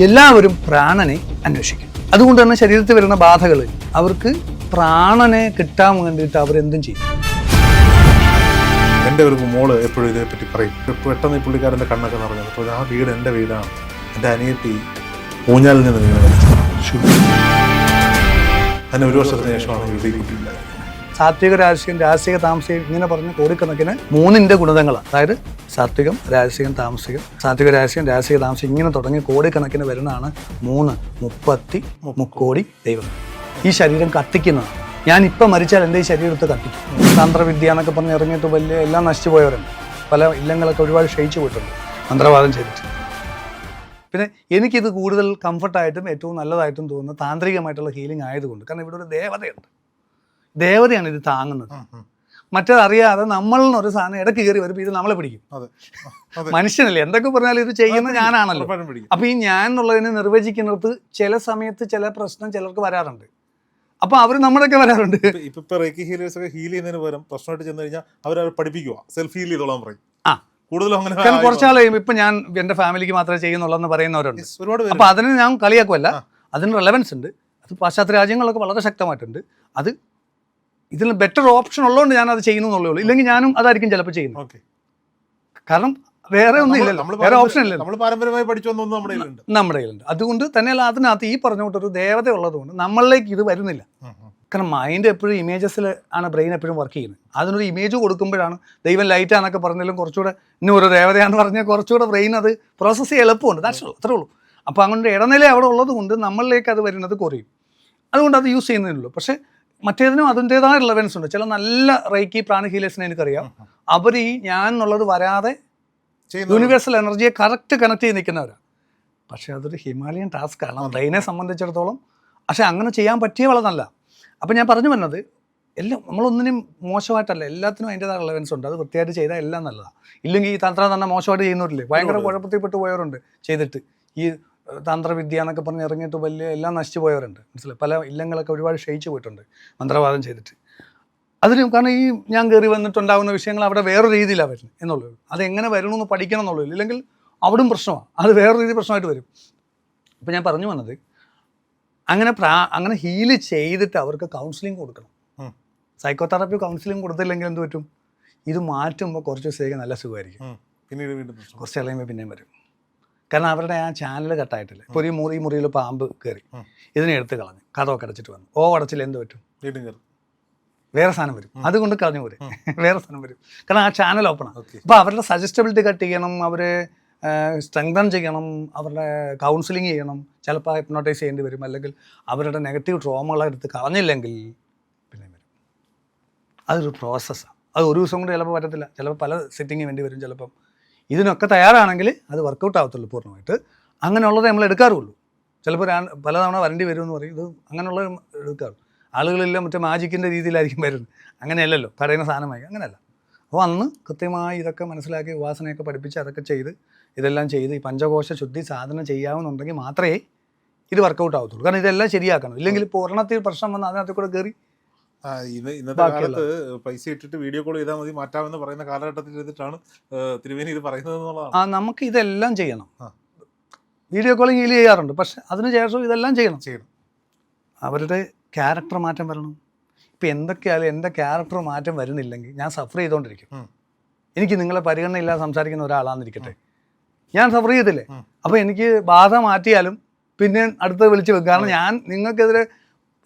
എല്ലാവരും പ്രാണനെ അന്വേഷിക്കും. അതുകൊണ്ട് തന്നെ ശരീരത്തിൽ വരുന്ന ബാധകൾ അവർക്ക് പ്രാണനെ കിട്ടാൻ വേണ്ടിയിട്ട് അവരെന്തും ചെയ്യും. എൻ്റെ ഒരു മോള് എപ്പോഴും ഇതേപ്പറ്റി പറയും. പെട്ടെന്ന് ഈ പുള്ളിക്കാരൻ്റെ കണ്ണൊക്കെ നിറഞ്ഞു. അപ്പോൾ ആ വീട് എൻ്റെ വീടാണ്, എൻ്റെ അനിയത്തി ഊഞ്ഞാലിൽ നിന്ന് വീട് അതിന് 1 വർഷത്തിന് ശേഷമാണ് ഇവിടെ കുട്ടിയുണ്ടായത്. സാത്വിക രാജസികം രാജസിക താമസികം ഇങ്ങനെ പറഞ്ഞ് കോടിക്കണക്കിന് 3ന്റെ ഗുണിതങ്ങളാണ്. അതായത് സാത്വികം രാജസികം താമസികം, സാത്വിക രാജസികം രാജസിക താമസികം ഇങ്ങനെ തുടങ്ങി കോടിക്കണക്കിന് വരുന്നതാണ് 30 മുക്കോടി ദൈവങ്ങൾ. ഈ ശരീരം കത്തിക്കുന്നതാണ്. ഞാനിപ്പം മരിച്ചാൽ എൻ്റെ ഈ ശരീരത്തെ കത്തിക്കും. തന്ത്രവിദ്യ എന്നൊക്കെ പറഞ്ഞ് ഇറങ്ങിയിട്ട് വലിയ എല്ലാം നശിച്ചു പോയവരുണ്ട്. പല ഇല്ലങ്ങളൊക്കെ ഒരുപാട് ക്ഷയിച്ചു പോയിട്ടുണ്ട് മന്ത്രവാദം ചെയ്തിട്ട്. പിന്നെ എനിക്കിത് കൂടുതൽ കംഫർട്ടായിട്ടും ഏറ്റവും നല്ലതായിട്ടും തോന്നുന്ന താന്ത്രികമായിട്ടുള്ള ഹീലിംഗ് ആയതുകൊണ്ട്. കാരണം ഇവിടെ ഒരു ദേവതയുണ്ട്, ദേവതയാണ് ഇത് താങ്ങുന്നത്. മറ്റേതറിയാതെ നമ്മളെന്നൊരു സാധനം ഇടയ്ക്ക് കയറി വരുമ്പോൾ ഇത് നമ്മളെ പിടിക്കും. മനുഷ്യനല്ലേ, എന്തൊക്കെ പറഞ്ഞാലും ഇത് ചെയ്യുന്നത് ഞാനാണല്ലോ. അപ്പൊ ഈ ഞാൻ എന്നുള്ളതിനെ നിർവചിക്കുന്നിടത്ത് ചില സമയത്ത് ചില പ്രശ്നം ചിലർക്ക് വരാറുണ്ട്. അപ്പൊ അവർ നമ്മളൊക്കെ വരാറുണ്ട്. ഇപ്പൊ റേക്കി ഹീലേഴ്സ് ഒക്കെ ഹീൽ ചെയ്യുന്നതിന് പകരം പ്രശ്നമായിട്ട് ചെന്ന് കഴിഞ്ഞാൽ അവർ പഠിപ്പിക്കുക, സെൽഫ് ഹീൽ ചെയ്തോളാൻ പറയും. കൂടുതലും അങ്ങനെ. കാരണം കുറച്ചാൾ കഴിയുമ്പോൾ ഇപ്പൊ ഞാൻ എന്റെ ഫാമിലിക്ക് മാത്രമേ ചെയ്യുന്നുള്ളൂ പറയുന്നവരുണ്ട്. അപ്പൊ അതിന് ഞാൻ കളിയാക്കുമല്ല, അതിന് റെലവൻസ് ഉണ്ട്. അത് പാശ്ചാത്യ രാജ്യങ്ങളൊക്കെ വളരെ ശക്തമായിട്ടുണ്ട്. അത് ഇതിൽ ബെറ്റർ ഓപ്ഷൻ ഉള്ളതുകൊണ്ട് ഞാൻ അത് ചെയ്യുന്നു എന്നുള്ളൂ. ഇല്ലെങ്കിൽ ഞാനും അതായിരിക്കും ചിലപ്പോൾ ചെയ്യുന്നത്. കാരണം വേറെ ഒന്നും ഇല്ലല്ലോ, വേറെ ഓപ്ഷൻ ഇല്ലല്ലോ. പാരമ്പര്യമായി പഠിച്ചൊന്നും നമ്മുടെ കയ്യിലുണ്ട്. അതുകൊണ്ട് തന്നെയല്ല അതിനകത്ത് ഈ പറഞ്ഞുകൊണ്ടൊരു ദേവത ഉള്ളതുകൊണ്ട് നമ്മളിലേക്ക് ഇത് വരുന്നില്ല. കാരണം മൈൻഡ് എപ്പോഴും ഇമേജസിൽ ആണ് ബ്രെയിൻ എപ്പോഴും വർക്ക് ചെയ്യുന്നത്. അതിനൊരു ഇമേജ് കൊടുക്കുമ്പോഴാണ് ദൈവം ലൈറ്റാന്നൊക്കെ പറഞ്ഞാലും കുറച്ചുകൂടെ ഇനി ഒരു ദേവതയാന്ന് പറഞ്ഞാൽ കുറച്ചുകൂടെ ബ്രെയിൻ അത് പ്രോസസ്സ് ചെയ്യാൻ എളുപ്പമുണ്ട്. അത്രേ ഉള്ളൂ. അപ്പോൾ അങ്ങനെ ഇടനില അവിടെ ഉള്ളത് കൊണ്ട് നമ്മളിലേക്ക് അത് വരുന്നത് കുറയും. അതുകൊണ്ട് അത് യൂസ് ചെയ്യുന്നതിനുള്ളൂ. പക്ഷേ മറ്റേതിനും അതിൻ്റെതായ റിലവൻസ് ഉണ്ട്. ചില നല്ല റേക്കി പ്രാണ ഹീലേഴ്സിനെ എനിക്കറിയാം. അവർ ഈ ഞാൻ എന്നുള്ളത് വരാതെ യൂണിവേഴ്സൽ എനർജിയെ കറക്റ്റ് കണക്ട് ചെയ്ത് നിൽക്കുന്നവരാണ്. പക്ഷേ അതൊരു ഹിമാലയൻ ടാസ്ക്കാണ് ബ്രെയിനെ സംബന്ധിച്ചിടത്തോളം. പക്ഷേ അങ്ങനെ ചെയ്യാൻ പറ്റിയ വളരെ നല്ല. അപ്പം ഞാൻ പറഞ്ഞു വന്നത് എല്ലാം നമ്മളൊന്നിനും മോശമായിട്ടല്ല, എല്ലാത്തിനും അതിൻ്റെതായ റിലവൻസ് ഉണ്ട്. അത് വൃത്തിയായിട്ട് ചെയ്താൽ എല്ലാം നല്ലതാണ്. ഇല്ലെങ്കിൽ ഈ തന്ത്രം തന്നെ മോശമായിട്ട് ചെയ്യുന്നവരില്ലേ, ഭയങ്കര കുഴപ്പത്തിൽപ്പെട്ട് പോയവരുണ്ട് ചെയ്തിട്ട്. ഈ തന്ത്രവിദ്യ എന്നൊക്കെ പറഞ്ഞ് ഇറങ്ങിയിട്ട് വലിയ എല്ലാം നശിച്ചു പോയവരുണ്ട്. മനസ്സിലായി, പല ഇല്ലങ്ങളൊക്കെ ഒരുപാട് ക്ഷയിച്ചു പോയിട്ടുണ്ട് മന്ത്രവാദം ചെയ്തിട്ട്. അതിന് കാരണം ഈ ഞാൻ കയറി വന്നിട്ടുണ്ടാകുന്ന വിഷയങ്ങൾ അവിടെ വേറെ രീതിയിലാണ് വരുന്നത് എന്നുള്ളത്. അതെങ്ങനെ വരണമെന്ന് പഠിക്കണം എന്നുള്ളൂ. ഇല്ലെങ്കിൽ അവിടും പ്രശ്നമാണ്, അത് വേറെ രീതി പ്രശ്നമായിട്ട് വരും. ഇപ്പം ഞാൻ പറഞ്ഞു വന്നത് അങ്ങനെ ഹീല് ചെയ്തിട്ട് അവർക്ക് കൗൺസിലിംഗ് കൊടുക്കണം. സൈക്കോതെറാപ്പി കൗൺസിലിംഗ് കൊടുത്തില്ലെങ്കിൽ എന്ത് പറ്റും, ഇത് മാറ്റുമ്പോൾ കുറച്ച് ദിവസത്തേക്ക് നല്ല സുഖമായിരിക്കും. കുറച്ച് കഴിയുമ്പോൾ പിന്നെയും വരും. കാരണം അവരുടെ ആ ചാനൽ കട്ടായിട്ടില്ല. ഇപ്പോൾ ഒരു മുറിയിൽ പാമ്പ് കയറി, ഇതിനെ എടുത്ത് കളഞ്ഞു, കഥമൊക്കെ അടച്ചിട്ട് വന്നു. അടച്ചില്ല എന്ത് പറ്റും, വേറെ സാധനം വരും. അതുകൊണ്ട് കളഞ്ഞു പോരെ, വേറെ സാധനം വരും. കാരണം ആ ചാനൽ ഓപ്പണാണ്. അപ്പോൾ അവരുടെ സജസ്റ്റബിലിറ്റി കട്ട് ചെയ്യണം, അവരെ സ്ട്രെങ്തൻ ചെയ്യണം, അവരുടെ കൗൺസിലിംഗ് ചെയ്യണം. ചിലപ്പോൾ ഹിപ്നോട്ടൈസ് ചെയ്യേണ്ടി വരും. അല്ലെങ്കിൽ അവരുടെ നെഗറ്റീവ് ട്രോമകളെടുത്ത് കളഞ്ഞില്ലെങ്കിൽ പിന്നെ വരും. അതൊരു പ്രോസസ്സാണ്. അത് ഒരു ദിവസം കൊണ്ട് ചിലപ്പോൾ പറ്റത്തില്ല. ചിലപ്പോൾ പല സെറ്റിങ് വേണ്ടി വരും. ചിലപ്പം ഇതിനൊക്കെ തയ്യാറാണെങ്കിൽ അത് വർക്കൗട്ട് ആവത്തുള്ളൂ പൂർണ്ണമായിട്ട്. അങ്ങനെയുള്ളത് നമ്മൾ എടുക്കാറുള്ളൂ. ചിലപ്പോൾ പലതവണ വരേണ്ടി വരും എന്ന് പറയും. ഇത് അങ്ങനെയുള്ളത് എടുക്കാറുള്ളൂ. ആളുകളെല്ലാം മറ്റേ മാജിക്കിൻ്റെ രീതിയിലായിരിക്കും വരുന്നത്. അങ്ങനെയല്ലല്ലോ, പറയുന്ന സാധനമായി അങ്ങനെയല്ല. അപ്പോൾ അന്ന് കൃത്യമായി ഇതൊക്കെ മനസ്സിലാക്കി ഉപാസനയൊക്കെ പഠിപ്പിച്ച് അതൊക്കെ ചെയ്ത് ഇതെല്ലാം ചെയ്ത് ഈ പഞ്ചകോശ ശുദ്ധി സാധന ചെയ്യാവുന്നുണ്ടെങ്കിൽ മാത്രമേ ഇത് വർക്കൗട്ട് ആവത്തുള്ളൂ. കാരണം ഇതെല്ലാം ശരിയാക്കണം. ഇല്ലെങ്കിൽ പൂർണ്ണത്തിൽ പ്രശ്നം വന്ന് അതിനകത്ത് കൂടെ കയറി ഇന്നത്തെ കാലത്ത് പൈസ ഇട്ടിട്ട് വീഡിയോ കോൾ ചെയ്താൽ മതി മാറ്റാമെന്ന് പറയുന്ന കാലഘട്ടത്തിൽ ഇരുന്നിട്ടാണ് തിരുവേനി ഇത് പറയുന്നത് എന്നുള്ളതാണ്. നമുക്ക് ഇതെല്ലാം ചെയ്യണം. വീഡിയോ കോളിങ് ഹീൽ ചെയ്യാറുണ്ട്. പക്ഷെ അതിനുശേഷം ഇതെല്ലാം ചെയ്യണം. അവരുടെ ക്യാരക്ടർ മാറ്റം വരണം. ഇപ്പം എന്തൊക്കെയായാലും എൻ്റെ ക്യാരക്ടർ മാറ്റം വരുന്നില്ലെങ്കിൽ ഞാൻ സഫർ ചെയ്തുകൊണ്ടിരിക്കും. എനിക്ക് നിങ്ങളെ പരിഗണന ഇല്ലാതെ സംസാരിക്കുന്ന ഒരാളാന്നിരിക്കട്ടെ, ഞാൻ സഫർ ചെയ്തില്ലേ. അപ്പോൾ എനിക്ക് ബാധ മാറ്റിയാലും പിന്നെ അടുത്ത് വിളിച്ച് വെക്കും. കാരണം ഞാൻ നിങ്ങൾക്കെതിരെ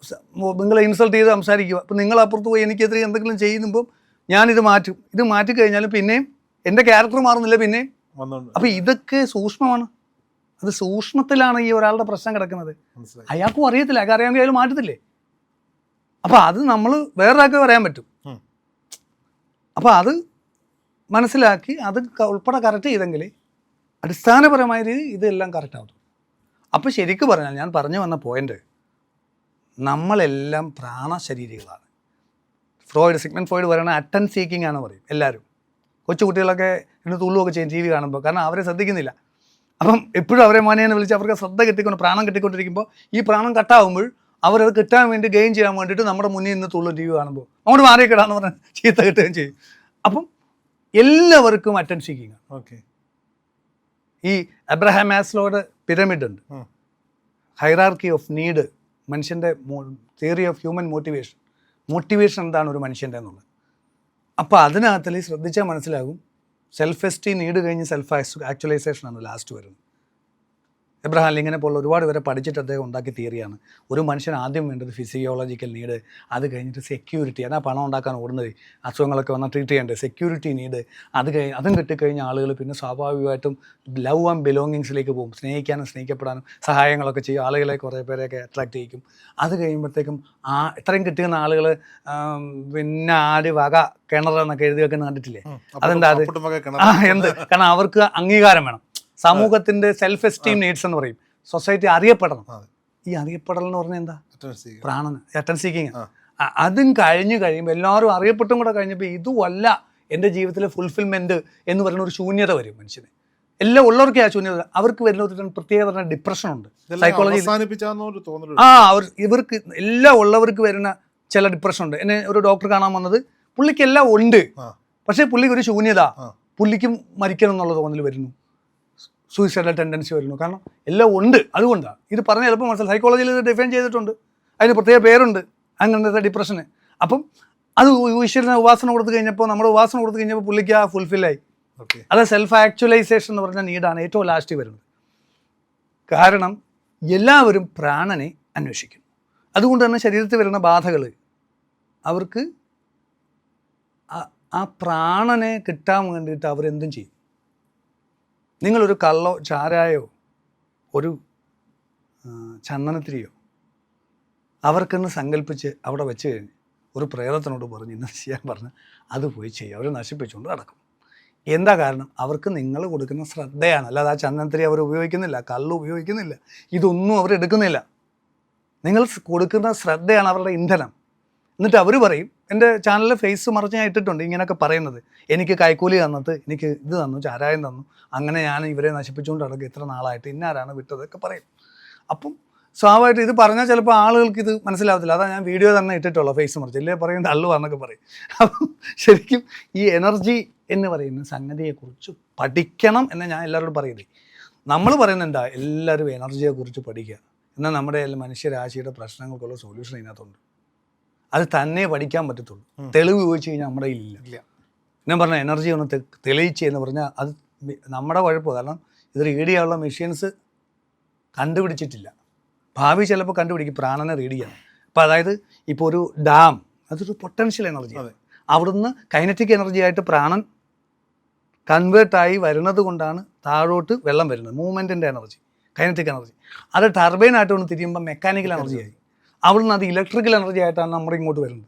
നിങ്ങളെ ഇൻസൾട്ട് ചെയ്ത് സംസാരിക്കുക. അപ്പം നിങ്ങൾ അപ്പുറത്ത് പോയി എനിക്കെതിരെ എന്തെങ്കിലും ചെയ്യുമ്പോൾ ഞാനിത് മാറ്റും. ഇത് മാറ്റിക്കഴിഞ്ഞാലും പിന്നെയും എൻ്റെ ക്യാരക്ടർ മാറുന്നില്ല പിന്നെയും. അപ്പം ഇതൊക്കെ സൂക്ഷ്മമാണ്. അത് സൂക്ഷ്മത്തിലാണ് ഈ ഒരാളുടെ പ്രശ്നം കിടക്കുന്നത്. അയാൾക്കും അറിയത്തില്ല, അയാൾക്ക് അറിയാമെങ്കിൽ അയാൾ മാറ്റത്തില്ലേ. അപ്പോൾ അത് നമ്മൾ വേറൊരാൾക്ക് പറയാൻ പറ്റും. അപ്പോൾ അത് മനസ്സിലാക്കി അത് ഉൾപ്പെടെ കറക്റ്റ് ചെയ്തെങ്കിൽ അടിസ്ഥാനപരമായ രീതി ഇതെല്ലാം കറക്റ്റ് ആവും. അപ്പോൾ ശരിക്കും പറഞ്ഞാൽ ഞാൻ പറഞ്ഞു വന്ന പോയിന്റ്, നമ്മളെല്ലാം പ്രാണശരീരികളാണ്. സിഗ്മണ്ട് ഫ്രോയിഡ് പറയുന്നത് അറ്റൻ സീക്കിംഗ് ആണ് പറയും എല്ലാവരും. കൊച്ചുകുട്ടികളൊക്കെ ഇന്ന് തുള്ളുമൊക്കെ ചെയ്യും ടി വി കാണുമ്പോൾ. കാരണം അവരെ ശ്രദ്ധിക്കുന്നില്ല. അപ്പം എപ്പോഴും അവരെ മോനെന്ന് വിളിച്ച് അവർക്ക് ശ്രദ്ധ കിട്ടിക്കൊണ്ട് പ്രാണം കിട്ടിക്കൊണ്ടിരിക്കുമ്പോൾ ഈ പ്രാണം കട്ടാവുമ്പോൾ അവരത് കിട്ടാൻ വേണ്ടി ഗെയിൻ ചെയ്യാൻ വേണ്ടിയിട്ട് നമ്മുടെ മുന്നിൽ നിന്ന് തുള്ളും ടി വി കാണുമ്പോൾ അങ്ങോട്ട് മാറിയിക്കിടാന്ന് പറഞ്ഞാൽ ചീത്ത കിട്ടുകയും ചെയ്യും. അപ്പം എല്ലാവർക്കും അറ്റൻ സീക്കിംഗ് ആണ്. ഓക്കെ. ഈ അബ്രഹാം മാസ്ലോയുടെ പിരമിഡ് ഉണ്ട്, ഹൈറാർക്കി ഓഫ് നീഡ്, മനുഷ്യൻ്റെ തിയറി ഓഫ് ഹ്യൂമൻ മോട്ടിവേഷൻ എന്താണ് ഒരു മനുഷ്യൻ്റെ എന്നുള്ളത്. അപ്പോൾ അതിനകത്തിൽ ശ്രദ്ധിച്ചാൽ മനസ്സിലാകും, സെൽഫ് എസ്റ്റീം നീഡ് കഴിഞ്ഞ് സെൽഫ് ആക്ച്വലൈസേഷനാണ് ലാസ്റ്റ് വരുന്നത്. എബ്രഹാം ലിങ്കനെ പോലുള്ള ഒരുപാട് പേരെ പഠിച്ചിട്ട് അദ്ദേഹം ഉണ്ടാക്കിയ തിയറിയാണ്. ഒരു മനുഷ്യൻ ആദ്യം വേണ്ടത് ഫിസിയോളജിക്കൽ നീഡ്, അത് കഴിഞ്ഞിട്ട് സെക്യൂരിറ്റി, അതാ പണം ഉണ്ടാക്കാൻ ഓടുന്നത്, അസുഖങ്ങളൊക്കെ വന്നാൽ ട്രീറ്റ് ചെയ്യേണ്ടത്, സെക്യൂരിറ്റി നീഡ്, അതും കിട്ടിക്കഴിഞ്ഞ ആളുകൾ പിന്നെ സ്വാഭാവികമായിട്ടും ലവ് ആൻഡ് ബിലോങ്ങിങ്സിലേക്ക് പോകും, സ്നേഹിക്കാനും സ്നേഹിക്കപ്പെടാനും സഹായങ്ങളൊക്കെ ചെയ്യും, ആളുകളെ കുറേ പേരെയൊക്കെ അട്രാക്ട് ചെയ്യിക്കും. അത് കഴിയുമ്പോഴത്തേക്കും ഇത്രയും കിട്ടുന്ന ആളുകൾ പിന്നെ ആര് വക കിണറെന്നൊക്കെ എഴുതി വെക്കുന്ന കണ്ടിട്ടില്ലേ? അതെന്താ അത്? എന്ത്? കാരണം അവർക്ക് അംഗീകാരം വേണം, സമൂഹത്തിന്റെ സെൽഫ് എസ്റ്റീം നീഡ്സ് എന്ന് പറയും. സൊസൈറ്റി അറിയപ്പെടണം. ഈ അറിയപ്പെടൽ എന്ന് പറഞ്ഞാൽ എന്താ? പ്രാണൻ, അറ്റൻഷൻ സീക്കിങ്. അതും കഴിയുമ്പോൾ എല്ലാവരും അറിയപ്പെട്ടും കൂടെ കഴിഞ്ഞപ്പോൾ ഇതുമല്ല എൻ്റെ ജീവിതത്തിലെ ഫുൾഫിൽമെന്റ് എന്ന് പറയുന്ന ഒരു ശൂന്യത വരും മനുഷ്യന്. എല്ലാം ഉള്ളവർക്കേ ആ ശൂന്യത. അവർക്ക് വരുന്ന ഒരു പ്രത്യേക ഡിപ്രഷൻ ഉണ്ട് സൈക്കോളജി. ഇവർക്ക് എല്ലാം ഉള്ളവർക്ക് വരുന്ന ചില ഡിപ്രഷൻ ഉണ്ട്. എന്നെ ഒരു ഡോക്ടർ കാണാൻ വന്നത്, പുള്ളിക്ക് എല്ലാം ഉണ്ട്, പക്ഷേ പുള്ളിക്ക് ഒരു ശൂന്യത, പുള്ളിക്കും മരിക്കണം എന്നുള്ള തോന്നൽ വരുന്നു, സൂയിസൈഡൽ ടെൻഡൻസി വരുന്നു. കാരണം എല്ലാം ഉണ്ട്, അതുകൊണ്ടാണ്. ഇത് പറഞ്ഞാൽ എളുപ്പം മനസ്സിലായി. സൈക്കോളജിയിൽ ഇത് ഡിഫൈൻ ചെയ്തിട്ടുണ്ട്, അതിന് പ്രത്യേക പേരുണ്ട് അങ്ങനത്തെ ഡിപ്രഷന്. അപ്പം അത് ഈശ്വരനെ ഉപാസന കൊടുത്തു കഴിഞ്ഞപ്പോൾ പുള്ളിക്ക് ആ ഫുൾഫില്ലായി. അത് സെൽഫ് ആക്ച്വലൈസേഷൻ എന്ന് പറഞ്ഞ നീഡാണ് ഏറ്റവും ലാസ്റ്റ് വരുന്നത്. കാരണം എല്ലാവരും പ്രാണനെ അന്വേഷിക്കുന്നു. അതുകൊണ്ട് തന്നെ ശരീരത്തിൽ വരുന്ന ബാധകൾ അവർക്ക് ആ പ്രാണനെ കിട്ടാൻ വേണ്ടിയിട്ട് അവരെന്തും ചെയ്യും. നിങ്ങളൊരു കള്ളോ ചാരായോ ഒരു ചന്ദനത്തിരിയോ അവർക്കെന്ന് സങ്കല്പിച്ച് അവിടെ വെച്ച് കഴിഞ്ഞ് ഒരു പ്രേതത്തിനോട് പറഞ്ഞ് ഇന്ന് ചെയ്യാൻ പറഞ്ഞ് അത് പോയി ചെയ്യും. അവർ നശിപ്പിച്ചുകൊണ്ട് നടക്കും. എന്താ കാരണം? അവർക്ക് നിങ്ങൾ കൊടുക്കുന്ന ശ്രദ്ധയാണ്. അല്ലാതെ ആ ചന്ദനത്തിരി അവർ ഉപയോഗിക്കുന്നില്ല, കള്ള് ഉപയോഗിക്കുന്നില്ല, ഇതൊന്നും അവർ എടുക്കുന്നില്ല. നിങ്ങൾ കൊടുക്കുന്ന ശ്രദ്ധയാണ് അവരുടെ ഇന്ധനം. എന്നിട്ട് അവർ പറയും, എൻ്റെ ചാനലിൽ ഫേസ് മറച്ച് ഞാൻ ഇട്ടിട്ടുണ്ട് ഇങ്ങനെയൊക്കെ പറയുന്നത്, എനിക്ക് കൈക്കൂലി തന്നിട്ട് എനിക്ക് ഇത് തന്നു, ചാരായം തന്നു, അങ്ങനെ ഞാൻ ഇവരെ നശിപ്പിച്ചുകൊണ്ട് നടക്കുക ഇത്ര നാളായിട്ട്, ഇന്നാരാണ് വിട്ടതൊക്കെ പറയും. അപ്പം സ്വാഭാവികമായിട്ട് ഇത് പറഞ്ഞാൽ ചിലപ്പോൾ ആളുകൾക്ക് ഇത് മനസ്സിലാവത്തില്ല. അതാ ഞാൻ വീഡിയോ തന്നെ ഇട്ടിട്ടുള്ളൂ ഫേസ് മറിച്ച്, ഇല്ലേ പറയുന്നത് അള്ളുവാന്നൊക്കെ പറയും. അപ്പം ശരിക്കും ഈ എനർജി എന്ന് പറയുന്ന സംഗതിയെക്കുറിച്ച് പഠിക്കണം എന്ന് ഞാൻ എല്ലാവരോടും പറയുന്നത്. നമ്മൾ പറയുന്നത് എന്താ, എല്ലാവരും എനർജിയെക്കുറിച്ച് പഠിക്കുക. എന്നാൽ നമ്മുടെ മനുഷ്യരാശിയുടെ പ്രശ്നങ്ങൾക്കുള്ള സൊല്യൂഷൻ ഇതിനകത്തുണ്ട്. അത് തന്നെ പഠിക്കാൻ പറ്റത്തുള്ളൂ. തെളിവ് ചോദിച്ചു കഴിഞ്ഞാൽ നമ്മുടെ കയ്യിലില്ല. ഞാൻ പറഞ്ഞ എനർജി ഒന്ന് തെളിയിച്ച് എന്ന് പറഞ്ഞാൽ അത് നമ്മുടെ കുഴപ്പം. കാരണം ഇത് റീഡ് ചെയ്യാനുള്ള മെഷീൻസ് കണ്ടുപിടിച്ചിട്ടില്ല. ഭാവി ചിലപ്പോൾ കണ്ടുപിടിക്കും പ്രാണനെ റീഡ് ചെയ്യാൻ. അപ്പോൾ അതായത് ഇപ്പോൾ ഒരു ഡാം, അതൊരു പൊട്ടൻഷ്യൽ എനർജിയാണ്. അവിടുന്ന് കൈനറ്റിക് എനർജി ആയിട്ട് പ്രാണൻ കൺവേർട്ടായി വരുന്നത് കൊണ്ടാണ് താഴോട്ട് വെള്ളം വരുന്നത്. മൂവ്മെൻറ്റിൻ്റെ എനർജി, കൈനറ്റിക് എനർജി. അത് ടർബൈനായിട്ട് കൊണ്ട് തിരിയുമ്പോൾ മെക്കാനിക്കൽ എനർജി ആയി. അവിടുന്ന് അത് ഇലക്ട്രിക്കൽ എനർജി ആയിട്ടാണ് നമ്മുടെ ഇങ്ങോട്ട് വരുന്നത്.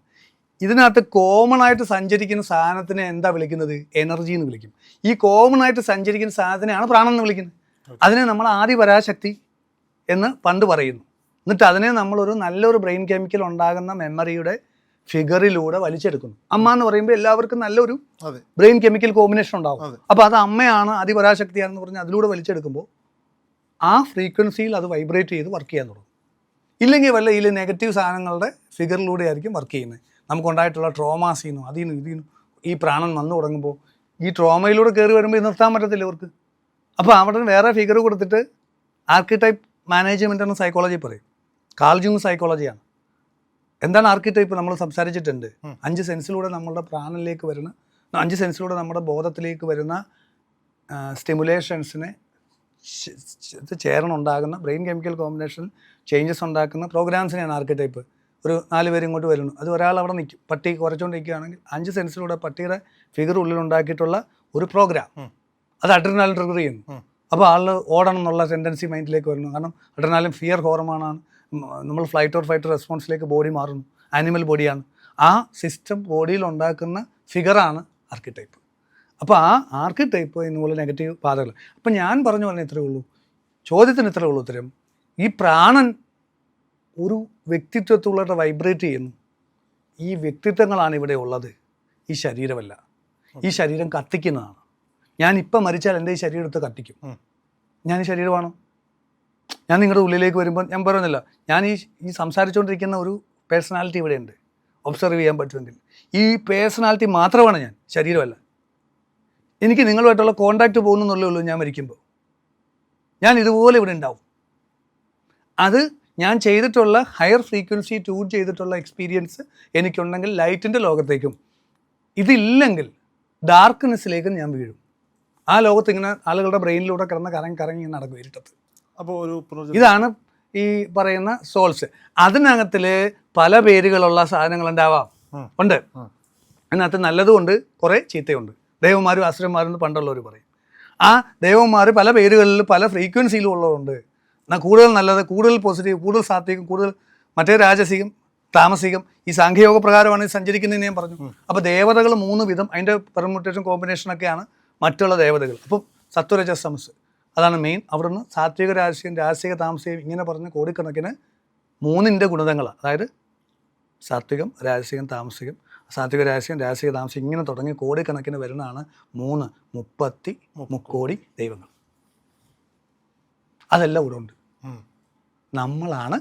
ഇതിനകത്ത് കോമൺ ആയിട്ട് സഞ്ചരിക്കുന്ന സാധനത്തിനെ എന്താ വിളിക്കുന്നത്? എനർജി എന്ന് വിളിക്കും. ഈ കോമൺ ആയിട്ട് സഞ്ചരിക്കുന്ന സാധനത്തിനെയാണ് പ്രാണൻ എന്ന് വിളിക്കുന്നത്. അതിനെ നമ്മൾ ആദിപരാശക്തി എന്ന് പണ്ട് പറയുന്നു. എന്നിട്ട് അതിനെ നമ്മളൊരു നല്ലൊരു ബ്രെയിൻ കെമിക്കൽ ഉണ്ടാകുന്ന മെമ്മറിയുടെ ഫിഗറിലൂടെ വലിച്ചെടുക്കുന്നു. അമ്മ എന്ന് പറയുമ്പോൾ എല്ലാവർക്കും നല്ലൊരു ബ്രെയിൻ കെമിക്കൽ കോമ്പിനേഷൻ ഉണ്ടാകും. അപ്പോൾ അത് അമ്മയാണ്, ആദിപരാശക്തിയാണെന്ന് പറഞ്ഞ് അതിലൂടെ വലിച്ചെടുക്കുമ്പോൾ ആ ഫ്രീക്വൻസിയിൽ അത് വൈബ്രേറ്റ് ചെയ്ത് വർക്ക് ചെയ്യാൻ തുടങ്ങും. ഇല്ലെങ്കിൽ വല്ല ഇതിൽ നെഗറ്റീവ് സാധനങ്ങളുടെ ഫിഗറിലൂടെ ആയിരിക്കും വർക്ക് ചെയ്യുന്നത്. നമുക്കുണ്ടായിട്ടുള്ള ട്രോമാസീന്നും അതിനും ഇതിനും ഈ പ്രാണൻ വന്നു തുടങ്ങുമ്പോൾ ഈ ട്രോമയിലൂടെ കയറി വരുമ്പോൾ ഇത് നിർത്താൻ പറ്റത്തില്ല ഇവർക്ക്. അപ്പോൾ അവിടെ വേറെ ഫിഗർ കൊടുത്തിട്ട് ആർക്കിടൈപ്പ് മാനേജ്മെൻ്റ് എന്ന് സൈക്കോളജി പറയും. കാൾ ജുങ് സൈക്കോളജിയാണ്. എന്താണ് ആർക്കിടൈപ്പ്? നമ്മൾ സംസാരിച്ചിട്ടുണ്ട്. 5 സെൻസിലൂടെ നമ്മളുടെ പ്രാണനിലേക്ക് വരുന്ന, 5 സെൻസിലൂടെ നമ്മുടെ ബോധത്തിലേക്ക് വരുന്ന സ്റ്റിമുലേഷൻസിനെ ചേർന്നുണ്ടാകുന്ന ബ്രെയിൻ കെമിക്കൽ കോമ്പിനേഷനിൽ ചേഞ്ചസ് ഉണ്ടാക്കുന്ന പ്രോഗ്രാംസിനെയാണ് ആർക്കിടൈപ്പ്. ഒരു 4 പേര് ഇങ്ങോട്ട് വരുന്നു, അത് ഒരാൾ അവിടെ നിൽക്കും. പട്ടി കുറച്ചുകൊണ്ടിരിക്കുകയാണെങ്കിൽ 5 സെൻസിലൂടെ പട്ടിയുടെ ഫിഗർ ഉള്ളിലുണ്ടാക്കിയിട്ടുള്ള ഒരു പ്രോഗ്രാം, അത് അഡ്രിനാലിൻ ട്രിഗർ ചെയ്യുന്നു. അപ്പോൾ ആൾ ഓടണം എന്നുള്ള ടെൻഡൻസി മൈൻഡിലേക്ക് വരുന്നു. കാരണം അഡ്രിനാലിൻ ഫിയർ ഹോർമോണാണ്. നമ്മൾ ഫ്ലൈറ്റ് ഓർ ഫൈറ്റ് റെസ്പോൺസിലേക്ക് ബോഡി മാറുന്നു. ആനിമൽ ബോഡിയാണ്. ആ സിസ്റ്റം ബോഡിയിൽ ഉണ്ടാക്കുന്ന ഫിഗറാണ് ആർക്കിടൈപ്പ്. അപ്പോൾ ആ ആർക്കിടൈപ്പ് എന്നുള്ള നെഗറ്റീവ് പാതകൾ. അപ്പം ഞാൻ പറഞ്ഞു പറഞ്ഞാൽ ഇത്രയേ ഉള്ളൂ. ചോദ്യത്തിന് ഇത്രയേ ഉള്ളൂ ഉത്തരം. ഈ പ്രാണൻ ഒരു വ്യക്തിത്വത്തിലൂടെ വൈബ്രേറ്റ് ചെയ്യുന്നു. ഈ വ്യക്തിത്വങ്ങളാണ് ഇവിടെ ഉള്ളത്, ഈ ശരീരമല്ല. ഈ ശരീരം കത്തിക്കുന്നതാണ്. ഞാനിപ്പം മരിച്ചാൽ എൻ്റെ ഈ ശരീരം എടുത്ത് കത്തിക്കും. ഞാൻ ഈ ശരീരമാണോ? ഞാൻ നിങ്ങളുടെ ഉള്ളിലേക്ക് വരുമ്പോൾ ഞാൻ പറയുന്നില്ല, ഞാൻ ഈ സംസാരിച്ചുകൊണ്ടിരിക്കുന്ന ഒരു പേഴ്സണാലിറ്റി ഇവിടെയുണ്ട്, ഒബ്സർവ് ചെയ്യാൻ പറ്റുമെങ്കിൽ. ഈ പേഴ്സണാലിറ്റി മാത്രമാണ് ഞാൻ, ശരീരമല്ല. എനിക്ക് നിങ്ങളുമായിട്ടുള്ള കോണ്ടാക്റ്റ് പോകുന്നുള്ളേ ഉള്ളൂ ഞാൻ മരിക്കുമ്പോൾ. ഞാൻ ഇതുപോലെ ഇവിടെ ഉണ്ടാവും. അത് ഞാൻ ചെയ്തിട്ടുള്ള ഹയർ ഫ്രീക്വൻസി ട്യൂൺ ചെയ്തിട്ടുള്ള എക്സ്പീരിയൻസ് എനിക്കുണ്ടെങ്കിൽ ലൈറ്റിൻ്റെ ലോകത്തേക്കും, ഇതില്ലെങ്കിൽ ഡാർക്ക്നെസ്സിലേക്കും ഞാൻ വീഴും. ആ ലോകത്ത് ഇങ്ങനെ ആളുകളുടെ ബ്രെയിനിലൂടെ കറങ്ങി നടക്കും ഇരുട്ടത്ത്. അപ്പോൾ ഇതാണ് ഈ പറയുന്ന സോൾസ്. അതിനകത്തിൽ പല പേരുകളുള്ള സാധനങ്ങളുണ്ടാവാം, ഉണ്ട്. അതിനകത്ത് നല്ലതുകൊണ്ട് കുറേ ചീത്തയുണ്ട്. ദൈവന്മാരും അസുരന്മാരും എന്ന് പണ്ടുള്ളവർ പറയും. ആ ദൈവന്മാർ പല പേരുകളിൽ പല ഫ്രീക്വൻസിയിലും ഉള്ളതുകൊണ്ട് എന്നാൽ കൂടുതൽ നല്ലത്, കൂടുതൽ പോസിറ്റീവ്, കൂടുതൽ സാത്വികം, കൂടുതൽ മറ്റേ രാജസികം, താമസികം, ഈ സാഖ്യയോഗ പ്രകാരമാണ് ഇത് സഞ്ചരിക്കുന്നതെന്ന് ഞാൻ പറഞ്ഞു. അപ്പോൾ ദേവതകൾ 3 വിധം, അതിൻ്റെ പെർമ്യൂട്ടേഷൻ കോമ്പിനേഷനൊക്കെയാണ് മറ്റുള്ള ദേവതകൾ. അപ്പം സത്വരജസ്തമസ് അതാണ് മെയിൻ. അവിടുന്ന് സാത്വിക രാജസികം, രാജസിക താമസികം, ഇങ്ങനെ പറഞ്ഞ് കോടിക്കണക്കിന് 3ൻ്റെ ഗുണിതങ്ങളാണ്. അതായത് സാത്വികം, രാജസികം, താമസികം, സാത്വിക രാജസികം, രാജസിക താമസികം, ഇങ്ങനെ തുടങ്ങി കോടിക്കണക്കിന് വരുന്നതാണ് 30 ദൈവങ്ങൾ. അതെല്ലാം ഇവിടെ ഉണ്ട്. നമ്മളാണ്